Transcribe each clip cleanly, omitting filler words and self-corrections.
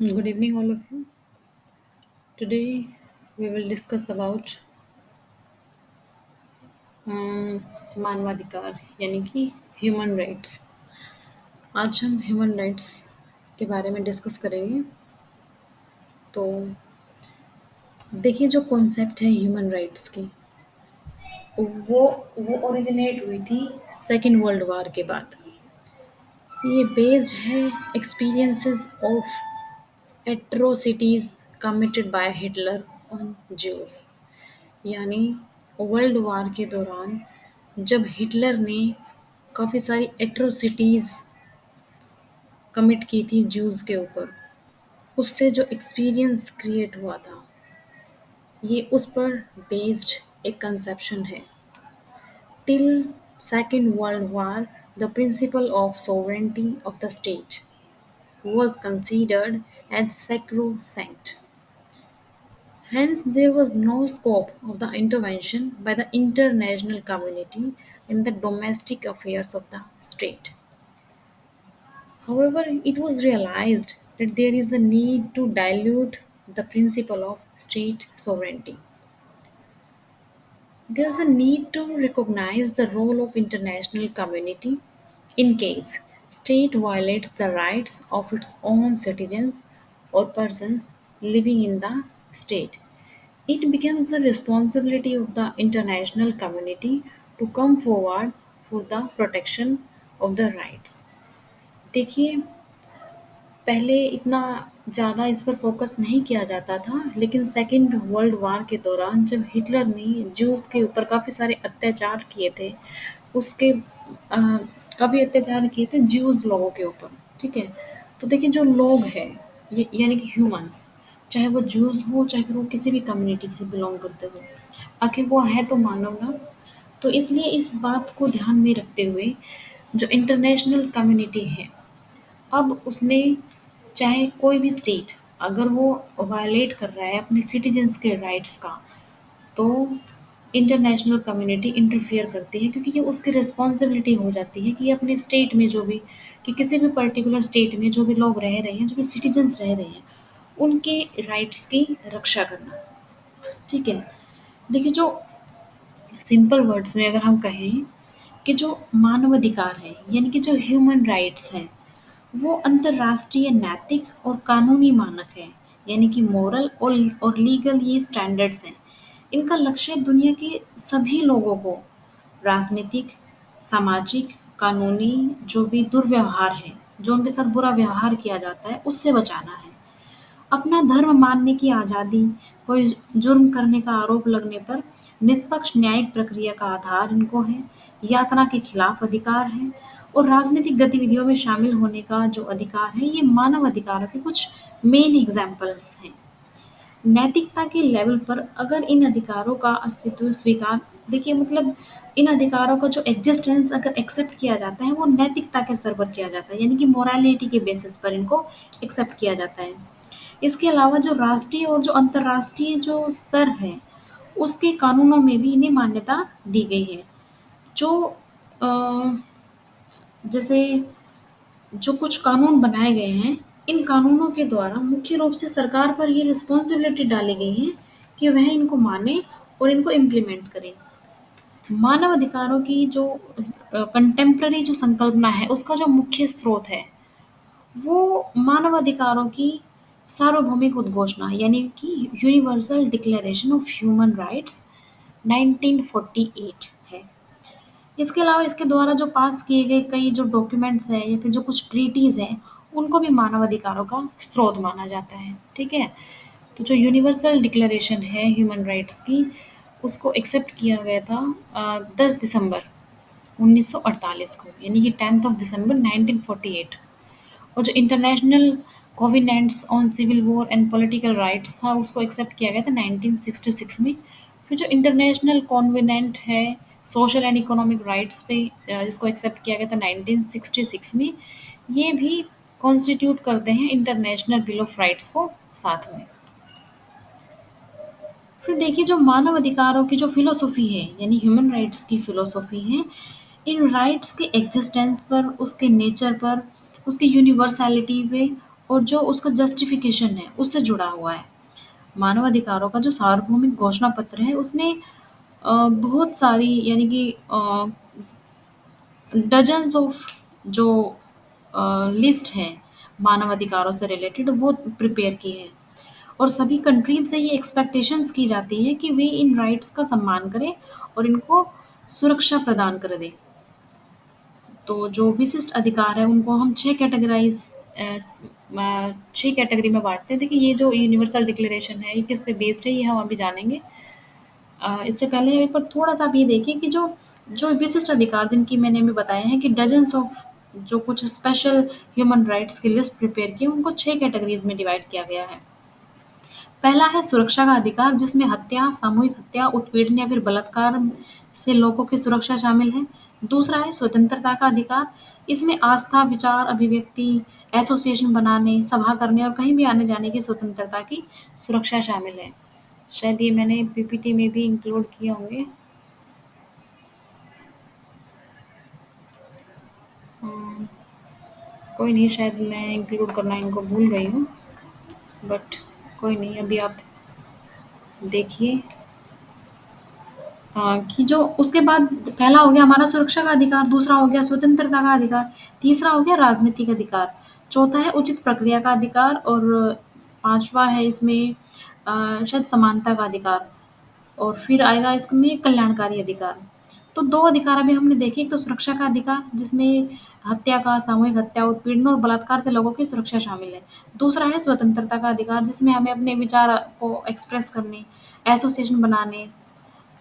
Good evening, all of you. Today we will discuss about मानवाधिकार यानी कि human rights. आज हम ह्यूमन राइट्स के बारे में डिस्कस करेंगे। तो देखिए, जो कॉन्सेप्ट है ह्यूमन राइट्स की, वो वो ओरिजिनेट हुई थी सेकेंड वर्ल्ड वॉर के बाद। ये बेस्ड है experiences of atrocities committed by Hitler on Jews. यानी वर्ल्ड वार के दौरान जब हिटलर ने काफ़ी सारी एट्रोसिटीज़ कमिट की थी ज्यूज़ के ऊपर, उससे जो एक्सपीरियंस क्रिएट हुआ था, ये उस पर बेस्ड एक कंसेप्शन है। Till second world war the principle of sovereignty of the state was considered as sacrosanct. Hence, there was no scope of the intervention by the international community in the domestic affairs of the state. However, it was realized that there is a need to dilute the principle of state sovereignty. There is a need to recognize the role of international community in case state violates the rights of its own citizens or persons living in the state. It becomes the responsibility of the international community to come forward for the protection of the rights. देखिए, पहले इतना ज़्यादा इस पर focus नहीं किया जाता था, लेकिन सेकेंड वर्ल्ड वार के दौरान जब हिटलर ने ज्यूस के ऊपर काफ़ी सारे अत्याचार किए थे, उसके काफ़ी अत्याचार किए थे ज्यूस लोगों के ऊपर, ठीक है। तो देखिए, जो लोग हैं, ये यानी कि ह्यूमंस, चाहे वो ज्यूस हो, चाहे फिर वो किसी भी कम्युनिटी से बिलोंग करते हो, आखिर वो है तो मानव ना। तो इसलिए इस बात को ध्यान में रखते हुए जो इंटरनेशनल कम्युनिटी है, अब उसने, चाहे कोई भी स्टेट अगर वो वायलेट कर रहा है अपने सिटीजन्स के राइट्स का, तो इंटरनेशनल कम्युनिटी इंटरफियर करती है, क्योंकि ये उसकी रिस्पॉन्सिबिलिटी हो जाती है कि अपने स्टेट में जो भी, कि किसी भी पर्टिकुलर स्टेट में जो भी लोग रह रहे हैं, जो भी सिटीजन्स रह रहे हैं, उनके राइट्स की रक्षा करना, ठीक है। देखिए, जो सिंपल वर्ड्स में अगर हम कहें कि जो मानवाधिकार है, यानी कि जो ह्यूमन राइट्स हैं, वो अंतर्राष्ट्रीय नैतिक और कानूनी मानक है, यानी कि मोरल और लीगल ये स्टैंडर्ड्स हैं। इनका लक्ष्य दुनिया के सभी लोगों को राजनीतिक, सामाजिक, कानूनी जो भी दुर्व्यवहार है, जो उनके साथ बुरा व्यवहार किया जाता है, उससे बचाना है। अपना धर्म मानने की आज़ादी, कोई जुर्म करने का आरोप लगने पर निष्पक्ष न्यायिक प्रक्रिया का आधार इनको है, यातना के खिलाफ अधिकार है, और राजनीतिक गतिविधियों में शामिल होने का जो अधिकार है, ये मानव अधिकारों के कुछ मेन एग्जाम्पल्स हैं। नैतिकता के लेवल पर अगर इन अधिकारों का अस्तित्व स्वीकार, देखिए मतलब इन अधिकारों का जो एग्जिस्टेंस अगर एक्सेप्ट किया जाता है, वो नैतिकता के स्तर पर किया जाता है, यानी कि मोरालिटी के बेसिस पर इनको एक्सेप्ट किया जाता है। इसके अलावा जो राष्ट्रीय और जो अंतर्राष्ट्रीय जो स्तर है, उसके कानूनों में भी इन्हें मान्यता दी गई है। जो अ, जैसे जो कुछ कानून बनाए गए हैं, इन कानूनों के द्वारा मुख्य रूप से सरकार पर ये रिस्पॉन्सिबिलिटी डाली गई है कि वह इनको माने और इनको इम्प्लीमेंट करे। मानव अधिकारों की जो कंटेम्प्ररी जो संकल्पना है, उसका जो मुख्य स्रोत है, वो मानवाधिकारों की सार्वभौमिक उद्घोषणा, यानी कि universal declaration of human rights 1948 है। इसके अलावा इसके द्वारा जो पास किए गए कई जो डॉक्यूमेंट्स हैं या फिर जो कुछ ट्रीटीज़ हैं, उनको भी मानवाधिकारों का स्रोत माना जाता है, ठीक है। तो जो यूनिवर्सल डिक्लेरेशन है ह्यूमन राइट्स की, उसको एक्सेप्ट किया गया था 10 दिसंबर 1948 को, यानी कि 10th ऑफ दिसंबर 1948। और जो international covenants on civil war and political rights था, उसको एक्सेप्ट किया गया था 1966 में। फिर जो इंटरनेशनल कॉन्वेनेंट है सोशल एंड इकोनॉमिक राइट्स पे, जिसको एक्सेप्ट किया गया था 1966 में, ये भी कॉन्स्टिट्यूट करते हैं इंटरनेशनल बिल ऑफ राइट्स को साथ में। फिर देखिए, जो मानव अधिकारों की जो फिलोसफी है, यानी ह्यूमन राइट्स की फिलोसफी है, इन राइट्स के एग्जिस्टेंस पर, उसके नेचर पर, उसकी यूनिवर्सैलिटी पे और जो उसका जस्टिफिकेशन है उससे जुड़ा हुआ है। मानवाधिकारों का जो सार्वभौमिक घोषणा पत्र है उसने बहुत सारी यानी कि डजन्स ऑफ जो लिस्ट है मानवाधिकारों से रिलेटेड वो प्रिपेयर की है। और सभी कंट्रीज से ये एक्सपेक्टेशंस की जाती है कि वे इन राइट्स का सम्मान करें और इनको सुरक्षा प्रदान कर दें। तो जो विशिष्ट अधिकार है उनको हम 6 कैटेगराइज़ 6 कैटेगरी में बाँटते हैं। देखिए ये जो यूनिवर्सल डिक्लेरेशन है ये किस पे बेस्ड है ये हम अभी जानेंगे। इससे पहले एक बार थोड़ा-सा आप ये देखिए कि जो जो विशिष्ट अधिकार जिनकी मैंने अभी बताए हैं कि डज़न्स ऑफ जो कुछ स्पेशल ह्यूमन राइट्स की लिस्ट प्रिपेयर की उनको 6 कैटेगरीज़ में डिवाइड किया गया है। पहला है सुरक्षा का अधिकार जिसमें हत्या, सामूहिक हत्या, उत्पीड़न या फिर बलात्कार से लोगों की सुरक्षा शामिल है। दूसरा है स्वतंत्रता का अधिकार, इसमें आस्था, विचार, अभिव्यक्ति, एसोसिएशन बनाने, सभा करने और कहीं भी आने-जाने की स्वतंत्रता की सुरक्षा शामिल है। शायद ये मैंने पीपीटी में भी इंक्लूड किए होंगे। अम, कोई नहीं शायद मैं इंक्लूड करना इनको भूल गई हूँ, बट कोई नहीं अभी आप देखिए। हाँ, कि जो उसके बाद पहला हो गया हमारा सुरक्षा का अधिकार, दूसरा हो गया स्वतंत्रता का अधिकार, तीसरा हो गया राजनीतिक अधिकार, चौथा है उचित प्रक्रिया का अधिकार और पाँचवा है इसमें शायद समानता का अधिकार और फिर आएगा इसमें कल्याणकारी अधिकार। तो 2 अधिकार अभी हमने देखे, एक तो सुरक्षा का अधिकार जिसमें हत्या का, सामूहिक हत्या, उत्पीड़न और बलात्कार से लोगों की सुरक्षा शामिल है। दूसरा है स्वतंत्रता का अधिकार जिसमें हमें अपने विचार को एक्सप्रेस करने, एसोसिएशन बनाने,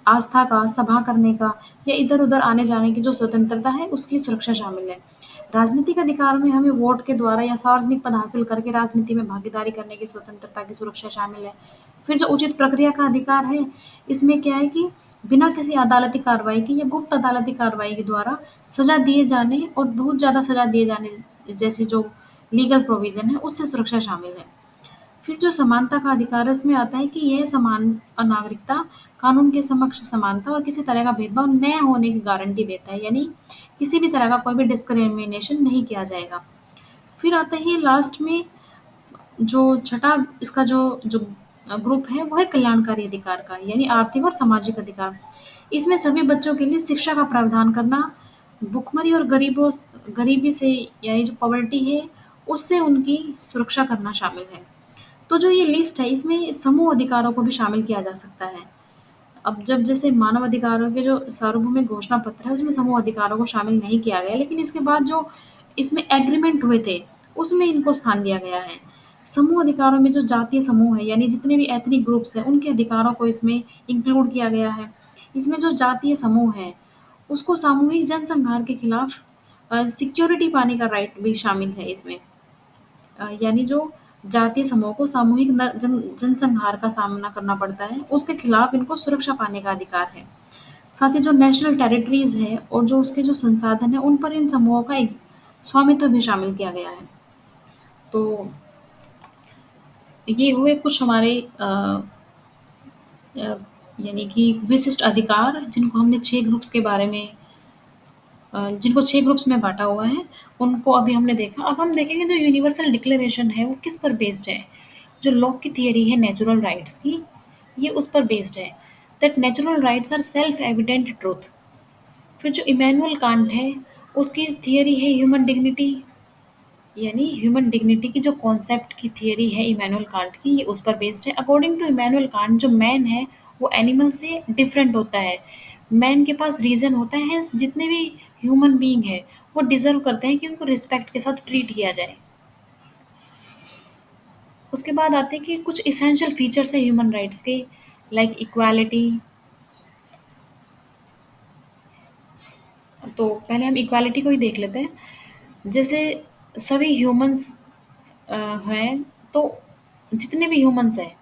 आस्था का, सभा करने का या इधर-उधर आने-जाने की जो स्वतंत्रता है, उसकी सुरक्षा शामिल है। राजनीतिक अधिकार में हमें वोट के द्वारा या सार्वजनिक पद हासिल करके राजनीति में भागीदारी करने की स्वतंत्रता की सुरक्षा शामिल है। फिर जो उचित प्रक्रिया का अधिकार है, इसमें क्या है कि बिना किसी अदालती कार्रवाई के या गुप्त अदालती कार्रवाई के द्वारा सज़ा दिए जाने और बहुत ज़्यादा सज़ा दिए जाने जैसी जो लीगल प्रोविज़न है, उससे सुरक्षा शामिल है। फिर जो समानता का अधिकार है उसमें आता है कि यह समान नागरिकता, कानून के समक्ष समानता और किसी तरह का भेदभाव न होने की गारंटी देता है, यानी किसी भी तरह का कोई भी डिस्क्रिमिनेशन नहीं किया जाएगा। फिर आता है लास्ट में जो छठा इसका जो जो ग्रुप है वो है कल्याणकारी अधिकार का, यानी आर्थिक और सामाजिक अधिकार। इसमें सभी बच्चों के लिए शिक्षा का प्रावधान करना, भुखमरी और गरीबी से यानी जो पॉवर्टी है उससे उनकी सुरक्षा करना शामिल है। तो जो ये लिस्ट है इसमें समूह अधिकारों को भी शामिल किया जा सकता है। अब जब जैसे मानव अधिकारों के जो सार्वभौमिक घोषणा पत्र है उसमें समूह अधिकारों को शामिल नहीं किया गया, लेकिन इसके बाद जो इसमें एग्रीमेंट हुए थे उसमें इनको स्थान दिया गया है। समूह अधिकारों में जो जातीय समूह है यानी जितने भी एथनिक ग्रुप्स हैं उनके अधिकारों को इसमें इंक्लूड किया गया है। इसमें जो जातीय समूह है उसको सामूहिक जनसंहार के खिलाफ सिक्योरिटी पाने का राइट भी शामिल है इसमें। यानी जो जातीय समूह को सामूहिक जनसंहार का सामना करना पड़ता है, उसके खिलाफ इनको सुरक्षा पाने का अधिकार है। साथ ही जो नेशनल टेरिटरीज़ है और जो उसके जो संसाधन है, उन पर इन समूहों का एक स्वामित्व भी शामिल किया गया है। तो ये हुए कुछ हमारे अ, यानी कि विशिष्ट अधिकार जिनको हमने 6 ग्रुप्स के बारे में जिनको 6 ग्रुप्स में बाँटा हुआ है, उनको अभी हमने देखा। अब हम देखेंगे जो यूनिवर्सल डिक्लेरेशन है, वो किस पर बेस्ड है। जो लॉक की थियरी है नेचुरल राइट्स की, ये उस पर बेस्ड है, that natural rights are self evident truth. फिर जो इमैनुअल कांट है, उसकी थियरी है ह्यूमन डिग्निटी, यानी ह्यूमन डिग्निटी की जो कॉन्सेप्ट की थियरी है इमैनुअल कांट की, ये उस पर बेस्ड है। अकॉर्डिंग टू इमैनुअल कांट जो मैन है, वो एनिमल से डिफरेंट होता है। मैन के पास रीज़न होता है, हेंस जितने भी ह्यूमन बीइंग है, वो डिज़र्व करते हैं कि उनको रिस्पेक्ट के साथ ट्रीट किया जाए। उसके बाद आते हैं कि कुछ एसेंशियल फीचर्स है ह्यूमन राइट्स के, लाइक इक्वालिटी। तो पहले हम इक्वालिटी को ही देख लेते हैं। जैसे सभी ह्यूमन्स हैं, तो जितने भी ह्यूमन्स हैं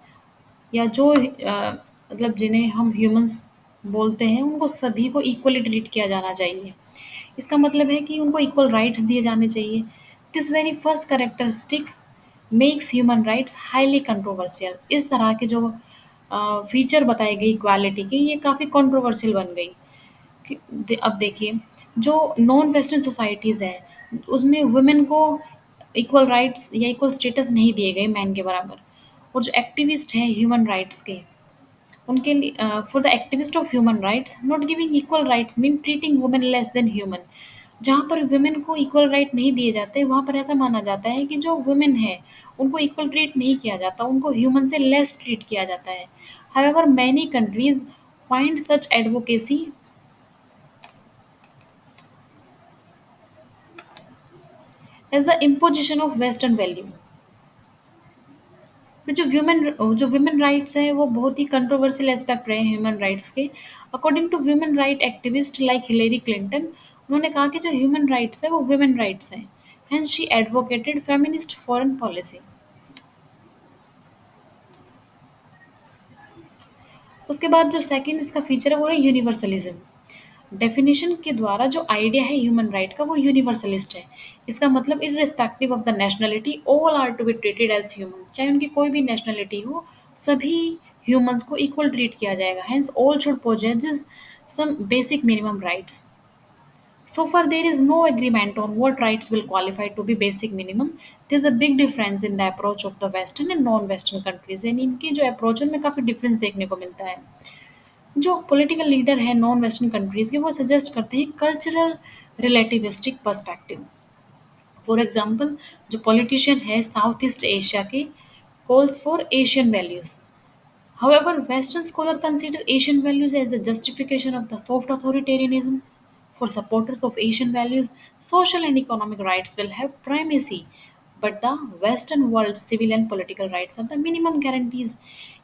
या जो मतलब जिन्हें हम ह्यूमन्स बोलते हैं, उनको सभी को इक्वली ट्रीट किया जाना चाहिए। इसका मतलब है कि उनको इक्वल राइट्स दिए जाने चाहिए। This very first characteristics makes human rights highly controversial. इस तरह के जो फीचर बताई गई इक्वालिटी की, ये काफ़ी कंट्रोवर्शियल बन गई। अब देखिए जो नॉन वेस्टर्न सोसाइटीज़ हैं उसमें वुमेन को इक्वल राइट्स या इक्वल स्टेटस नहीं दिए गए मैन के बराबर। और जो एक्टिविस्ट हैं ह्यूमन राइट्स के, उनके लिए for the activist of human rights not giving equal rights mean treating women less than human. जहाँ पर वुमेन को इक्वल राइट नहीं दिए जाते वहाँ पर ऐसा माना जाता है कि जो वुमेन है उनको इक्वल ट्रीट नहीं किया जाता, उनको ह्यूमन से लेस ट्रीट किया जाता है। However many countries find such advocacy as the imposition of western value. फिर जो वुमेन राइट्स है वो बहुत ही कंट्रोवर्शियल एस्पेक्ट रहे हैं ह्यूमन राइट्स के। According to women right activist like Hillary Clinton, उन्होंने कहा कि जो ह्यूमन राइट्स है वो वुमेन राइट्स हैं। Hence she advocated feminist foreign policy. उसके बाद जो सेकंड इसका फीचर है वो है यूनिवर्सलिज्म। डेफिनेशन के द्वारा जो आइडिया है ह्यूमन राइट का वो यूनिवर्सलिस्ट है। इसका मतलब irrespective of the nationality all are to be treated as humans, चाहे उनकी कोई भी नेशनलिटी हो, सभी ह्यूमंस को इक्वल ट्रीट किया जाएगा। Hence all should possess some basic minimum rights. So far there is no agreement on what rights will qualify to be basic minimum. There's a big difference in the approach of the western and non western countries, यानी इनकी जो approach है उनमें काफ़ी difference देखने को मिलता है। जो पॉलिटिकल लीडर है नॉन वेस्टर्न कंट्रीज के वो सजेस्ट करते हैं cultural relativistic perspective. For example जो पॉलिटिशियन है साउथ ईस्ट एशिया के calls for Asian values. However, Western scholars consider Asian values as the justification of the soft authoritarianism. For supporters of Asian values, social and economic rights will have primacy, but the Western world's civil and political rights are the minimum guarantees.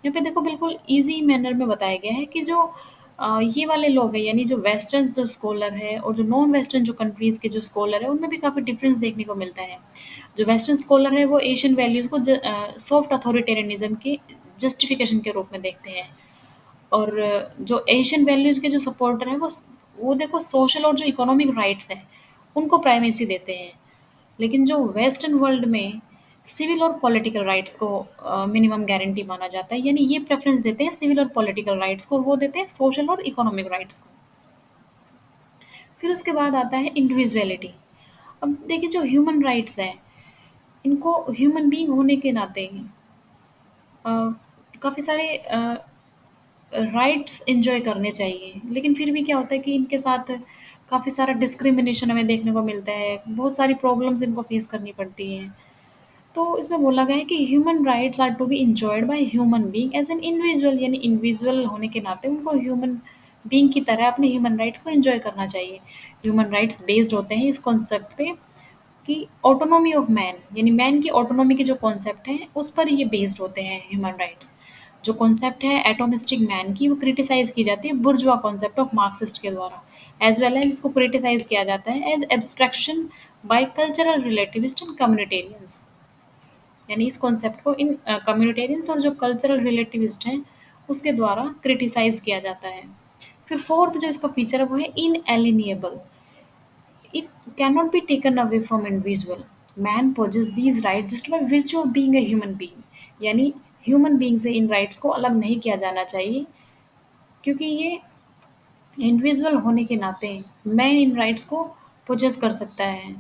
यहाँ पे देखो बिल्कुल easy manner में बताया गया है कि जो ये वाले लोग हैं यानी जो वेस्टर्न जो स्कॉलर है और जो नॉन वेस्टर्न जो कंट्रीज़ के जो स्कॉलर है उनमें भी काफ़ी डिफरेंस देखने को मिलता है। जो वेस्टर्न स्कॉलर है वो एशियन वैल्यूज़ को सॉफ्ट अथॉरिटेरियनिज्म के जस्टिफिकेशन के रूप में देखते हैं। और जो एशियन वैल्यूज़ के जो सपोर्टर हैं वो देखो सोशल और जो इकोनॉमिक राइट्स हैं उनको प्राइमेसी देते हैं। लेकिन जो वेस्टर्न वर्ल्ड में सिविल और पॉलिटिकल राइट्स को मिनिमम गारंटी माना जाता है, यानी ये प्रेफरेंस देते हैं सिविल और पॉलिटिकल राइट्स को और वो देते हैं सोशल और इकोनॉमिक राइट्स को। फिर उसके बाद आता है इंडिविजुअलिटी। अब देखिए जो ह्यूमन राइट्स हैं इनको ह्यूमन बीइंग होने के नाते काफ़ी सारे राइट्स एन्जॉय करने चाहिए, लेकिन फिर भी क्या होता है कि इनके साथ काफ़ी सारा डिस्क्रिमिनेशन हमें देखने को मिलता है, बहुत सारी प्रॉब्लम्स इनको फेस करनी पड़ती हैं। तो इसमें बोला गया है कि human rights are to be enjoyed by human being as an individual, यानी इंडिविजुअल होने के नाते उनको ह्यूमन बीइंग की तरह अपने ह्यूमन राइट्स को एन्जॉय करना चाहिए। ह्यूमन राइट्स बेस्ड होते हैं इस कॉन्सेप्ट पे कि ऑटोनॉमी ऑफ मैन, यानी मैन की ऑटोनॉमी के जो कॉन्सेप्ट हैं उस पर ये बेस्ड होते हैं ह्यूमन राइट्स। जो कॉन्सेप्ट है एटोमिस्टिक मैन की वो क्रिटिसाइज की जाती है बुर्जुआ कॉन्सेप्ट ऑफ मार्क्सिस्ट के द्वारा, एज वेल एज इसको क्रिटिसाइज किया जाता है as abstraction by cultural relativist and communitarians. यानी इस कॉन्सेप्ट को इन कम्युनिटेरियंस और जो कल्चरल रिलेटिविस्ट हैं उसके द्वारा क्रिटिसाइज किया जाता है। फिर फोर्थ जो इसका फीचर है वो है इनएलिनिएबल। It cannot be taken away from individual. Man possesses these rights just by virtue of being a human being. यानी ह्यूमन बीइंग से इन राइट्स को अलग नहीं किया जाना चाहिए, क्योंकि ये इंडिविजुअल होने के नाते मैन इन राइट्स को पोजेस कर सकता है,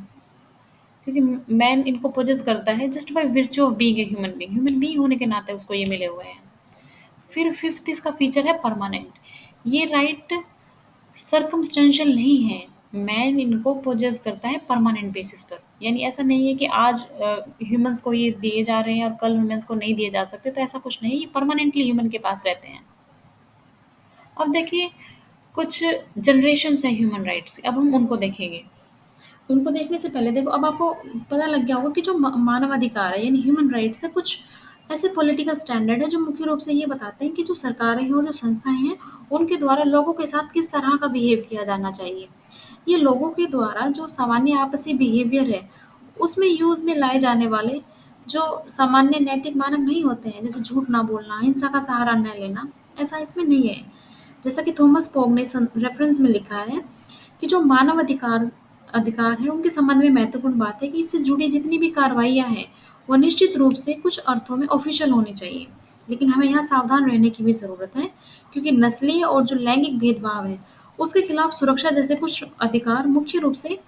क्योंकि मैन इनको पोजेस करता है just by virtue of being a human being होने के नाते उसको ये मिले हुए हैं। फिर फिफ्थ इसका फीचर है परमानेंट। ये राइट सर्कमस्टेंशियल नहीं है, मैन इनको पोजेस करता है परमानेंट बेसिस पर। यानी ऐसा नहीं है कि आज ह्यूमंस को ये दिए जा रहे हैं और कल ह्यूमंस को नहीं दिए जा सकते, तो ऐसा कुछ नहीं है, ये परमानेंटली ह्यूमन के पास रहते हैं। अब देखिए कुछ जनरेशन्स हैं ह्यूमन राइट्स के, अब हम उनको देखेंगे। उनको देखने से पहले देखो अब आपको पता लग गया होगा कि जो मानवाधिकार है यानी ह्यूमन राइट्स है कुछ ऐसे पॉलिटिकल स्टैंडर्ड है जो मुख्य रूप से ये बताते हैं कि जो सरकारें हैं और जो संस्थाएं हैं उनके द्वारा लोगों के साथ किस तरह का बिहेव किया जाना चाहिए। ये लोगों के द्वारा जो सामान्य आपसी बिहेवियर है उसमें यूज में लाए जाने वाले जो सामान्य नैतिक मानक नहीं होते हैं, जैसे झूठ ना बोलना, हिंसा का सहारा न लेना, ऐसा इसमें नहीं है। जैसा कि थॉमस पॉग ने रेफरेंस में लिखा है कि जो मानव अधिकार अधिकार है उनके संबंध में महत्वपूर्ण बात है कि इससे जुड़ी जितनी भी कार्रवाइयाँ हैं वो निश्चित रूप से कुछ अर्थों में ऑफिशियल होनी चाहिए, लेकिन हमें यहाँ सावधान रहने की भी ज़रूरत है, क्योंकि नस्लीय और जो लैंगिक भेदभाव है उसके खिलाफ सुरक्षा जैसे कुछ अधिकार मुख्य रूप से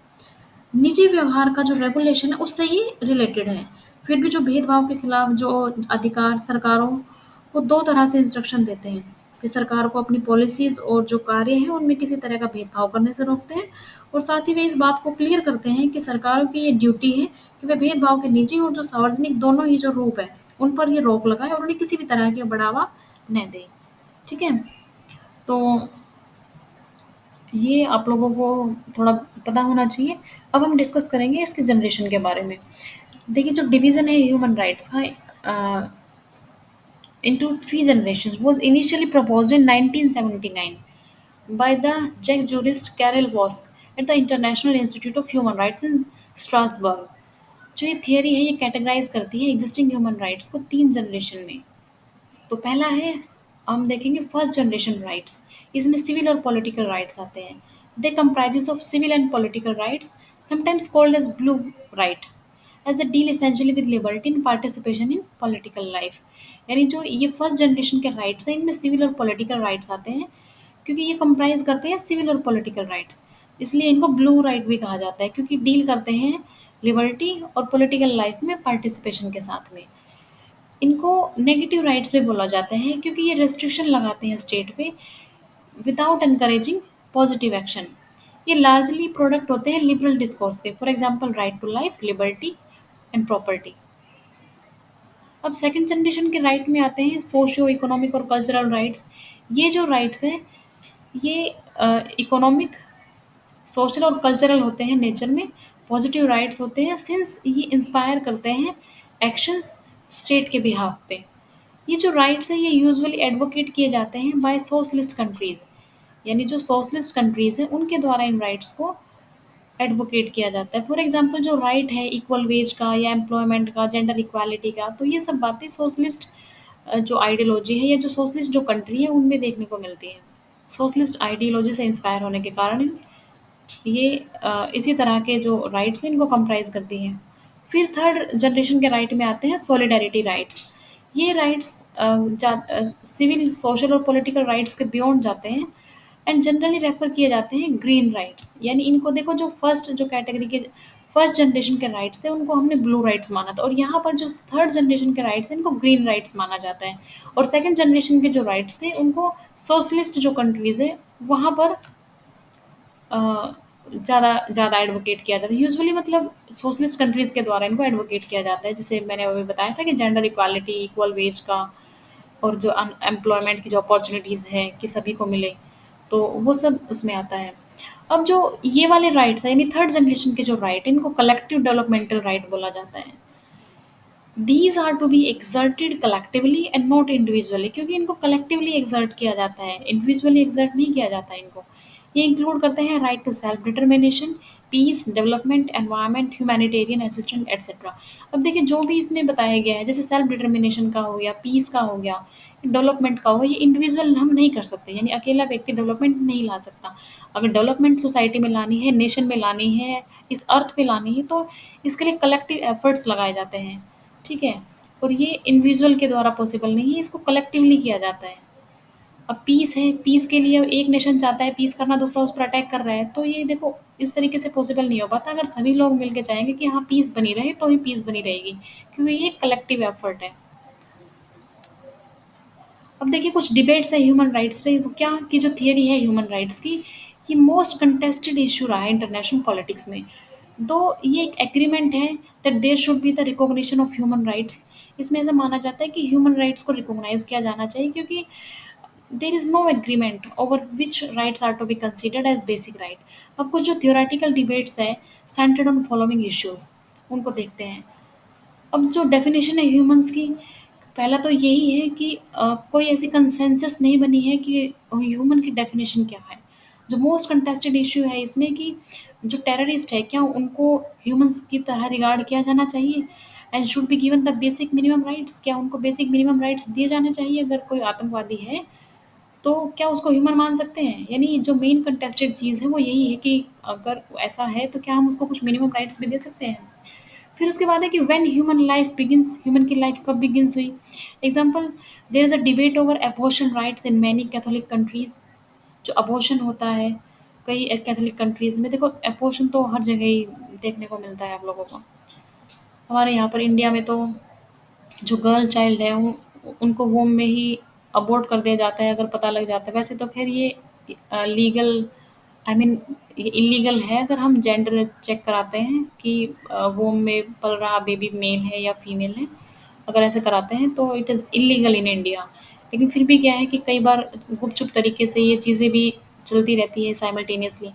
निजी व्यवहार का जो रेगुलेशन है उससे ही रिलेटेड है। फिर भी जो भेदभाव के खिलाफ जो अधिकार सरकारों को 2 तरह से इंस्ट्रक्शन देते हैं। फिर सरकार को अपनी पॉलिसीज़ और जो कार्य हैं उनमें किसी तरह का भेदभाव करने से रोकते हैं, और साथ ही वे इस बात को क्लियर करते हैं कि सरकारों की ये ड्यूटी है कि वे भेदभाव के निजी और जो सार्वजनिक दोनों ही जो रूप है, उन पर ये रोक लगाएँ और उन्हें किसी भी तरह के बढ़ावा न दें। ठीक है? तो ये आप लोगों को थोड़ा पता होना चाहिए। अब हम डिस्कस करेंगे इसकी जनरेशन के बारे में। देखिए जो डिवीज़न है ह्यूमन राइट्स का into 3 generations was initially proposed in 1979 by the Czech jurist Karel Vosk at the International Institute of Human Rights in Strasbourg। जो ये थियरी है ये कैटेगराइज करती है एग्जिस्टिंग ह्यूमन राइट्स को 3 जनरेशन में। तो पहला है, हम देखेंगे फर्स्ट जनरेशन राइट्स। इसमें सिविल और पॉलिटिकल राइट्स आते हैं। They comprises of civil and political rights, sometimes called as blue right, as they deal essentially with liberty in participation in political life. यानी जो ये फर्स्ट जनरेशन के rights हैं इनमें सिविल और पॉलिटिकल राइट्स आते हैं, क्योंकि ये कंप्राइज करते हैं सिविल और पॉलिटिकल राइट्स। इसलिए इनको ब्लू राइट भी कहा जाता है, क्योंकि डील करते हैं लिबर्टी और पॉलिटिकल लाइफ में पार्टिसिपेशन के साथ में। इनको नेगेटिव राइट्स भी बोला जाता है, क्योंकि ये रेस्ट्रिक्शन लगाते हैं स्टेट पे विदाउट एनकरेजिंग पॉजिटिव एक्शन। ये लार्जली प्रोडक्ट होते हैं लिबरल डिस्कोर्स के, for example right to life, liberty and property. अब सेकंड जनरेशन के राइट में आते हैं सोशियो इकोनॉमिक और कल्चरल राइट्स। ये जो राइट्स हैं ये इकोनॉमिक, सोशल और कल्चरल होते हैं नेचर में। पॉजिटिव राइट्स होते हैं सिंस ये इंस्पायर करते हैं एक्शंस स्टेट के बिहाफ पे। ये जो राइट्स हैं ये यूजुअली एडवोकेट किए जाते हैं बाय सोशलिस्ट कंट्रीज, यानी जो सोशलिस्ट कंट्रीज हैं उनके द्वारा इन राइट्स को एडवोकेट किया जाता है। फॉर एग्जांपल जो राइट है इक्वल वेज का या एम्प्लॉयमेंट का, जेंडर इक्वालिटी का, तो ये सब बातें सोशलिस्ट जो आइडियोलॉजी है या जो सोशलिस्ट जो कंट्री है उनमें देखने को मिलती है। सोशलिस्ट आइडियोलॉजी से इंस्पायर होने के कारण ये इसी तरह के जो राइट्स हैं इनको कंप्राइज करती हैं। फिर थर्ड जनरेशन के राइट में आते हैं सॉलिडारिटी राइट्स। ये राइट्स सिविल, सोशल और पॉलिटिकल राइट्स के बियॉन्ड जाते हैं एंड जनरली रेफर किए जाते हैं ग्रीन राइट्स। यानी इनको देखो, जो फर्स्ट जो कैटेगरी के फर्स्ट जनरेशन के राइट्स थे उनको हमने ब्लू राइट्स माना था, और यहाँ पर जो थर्ड जनरेशन के राइट्स हैं इनको ग्रीन राइट्स माना जाता है। और सेकंड जनरेशन के जो राइट्स थे उनको सोशलिस्ट जो कंट्रीज़ है वहाँ पर ज़्यादा ज़्यादा एडवोकेट किया जाता है। यूजुअली मतलब सोशलिस्ट कंट्रीज़ के द्वारा इनको एडवोकेट किया जाता है, जैसे मैंने अभी बताया था कि जेंडर इक्वालिटी, इक्वल वेज का, और जो एम्प्लॉयमेंट की जो अपॉर्चुनिटीज़ हैं कि सभी को मिले, तो वो सब उसमें आता है। अब जो ये वाले राइट्स हैं यानी थर्ड जनरेशन के जो राइट, इनको कलेक्टिव डेवलपमेंटल राइट बोला जाता है। These are to be exerted collectively and not individually, क्योंकि इनको कलेक्टिवली एक्सर्ट किया जाता है, इंडिविजुअली एक्सर्ट नहीं किया जाता है इनको। ये इंक्लूड करते हैं right to self determination, peace, development, environment, humanitarian assistant etcetera. अब देखिए जो भी इसमें बताया गया है, जैसे सेल्फ डिटर्मिनेशन का हो गया, पीस का हो गया, डेवलपमेंट का हो, ये इंडिविजुअल हम नहीं कर सकते, यानी अकेला व्यक्ति डेवलपमेंट नहीं ला सकता। अगर डेवलपमेंट सोसाइटी में लानी है, नेशन में लानी है, इस अर्थ पे लानी है, तो इसके लिए कलेक्टिव एफर्ट्स लगाए जाते हैं। ठीक है? और ये इंडिविजुअल के द्वारा पॉसिबल नहीं है, इसको कलेक्टिवली किया जाता है। अब पीस है, पीस के लिए एक नेशन चाहता है पीस करना, दूसरा उस पर अटैक कर रहा है, तो ये देखो इस तरीके से पॉसिबल नहीं हो पाता। अगर सभी लोग मिलके चाहेंगे कि हाँ पीस बनी रहे, तो ही पीस बनी रहेगी, क्योंकि ये कलेक्टिव एफर्ट है। अब देखिए कुछ डिबेट्स है ह्यूमन राइट्स पे, वो क्या की जो थियरी है ह्यूमन राइट्स की, ये मोस्ट कंटेस्टेड इशू रहा है इंटरनेशनल पॉलिटिक्स में। दो ये एक एग्रीमेंट है that there should be the recognition of human rights. इसमें ऐसा माना जाता है कि ह्यूमन राइट्स को रिकॉग्नाइज किया जाना चाहिए, क्योंकि there is no agreement over which rights are to be considered as basic right. अब कुछ जो थियोरेटिकल डिबेट्स है सेंटर्ड ऑन फॉलोइंग इश्यूज, उनको देखते हैं। अब जो डेफिनेशन है ह्यूमंस की, पहला तो यही है कि कोई ऐसी कंसेंसस नहीं बनी है कि ह्यूमन की डेफिनेशन क्या है। जो मोस्ट कंटेस्टेड इश्यू है इसमें कि जो टेररिस्ट है क्या उनको ह्यूमंस की तरह रिगार्ड किया जाना चाहिए, and should be given the basic minimum rights, क्या उनको बेसिक मिनिमम राइट्स दिए जाने चाहिए। अगर कोई आतंकवादी है तो क्या उसको ह्यूमन मान सकते हैं। यानी जो मेन कंटेस्टेड चीज़ है वो यही है कि अगर ऐसा है तो क्या हम उसको कुछ मिनिमम राइट्स भी दे सकते हैं। फिर उसके बाद है कि when human life begins, human की लाइफ कब बिगिंस हुई। Example, there is a debate over abortion rights in many Catholic countries. जो अबॉर्शन होता है कई कैथोलिक कंट्रीज़ में, देखो अबॉर्शन तो हर जगह ही देखने को मिलता है आप लोगों को। हमारे यहाँ पर इंडिया में तो जो गर्ल चाइल्ड है उनको होम में ही अबॉर्ट कर दिया जाता है अगर पता लग जाता है। वैसे तो खैर ये लीगल, आई मीन ये इलीगल है अगर हम जेंडर चेक कराते हैं कि वोम में पल रहा बेबी मेल है या फीमेल है। अगर ऐसे कराते हैं तो it is illegal in India. लेकिन फिर भी क्या है कि कई बार गुपचुप तरीके से ये चीज़ें भी चलती रहती है साइमल्टेनियसली।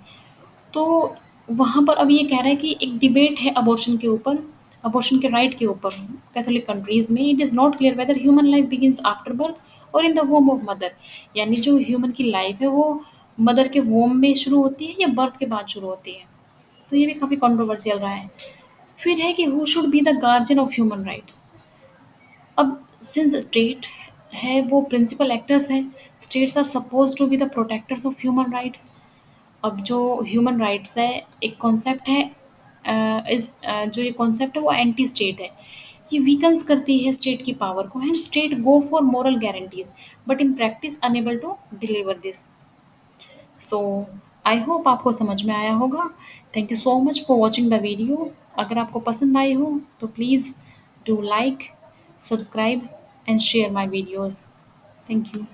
तो वहाँ पर अब ये कह रहा है कि एक डिबेट है अबॉर्शन के ऊपर, अबॉर्शन के राइट के ऊपर। कैथोलिक कंट्रीज में it is not clear whether human life begins after birth और in the womb of mother. यानी जो ह्यूमन की लाइफ है वो मदर के वोम में शुरू होती है या बर्थ के बाद शुरू होती है। तो ये भी काफ़ी कंट्रोवर्शियल रहा है। फिर है कि who should be the guardian of human rights. अब सिंस स्टेट है वो प्रिंसिपल एक्टर्स हैं, states are suppose to be the protectors of human rights. अब जो ह्यूमन राइट्स है एक कॉन्सेप्ट है, जो ये कॉन्सेप्ट है वो एंटी स्टेट है। ये वीकन्स करती है स्टेट की पावर को and state go for moral guarantees but in practice unable to deliver this. So I hope आपको समझ में आया होगा। Thank you so much for watching the video. अगर आपको पसंद आई हो तो please do like, subscribe and share my videos. Thank you.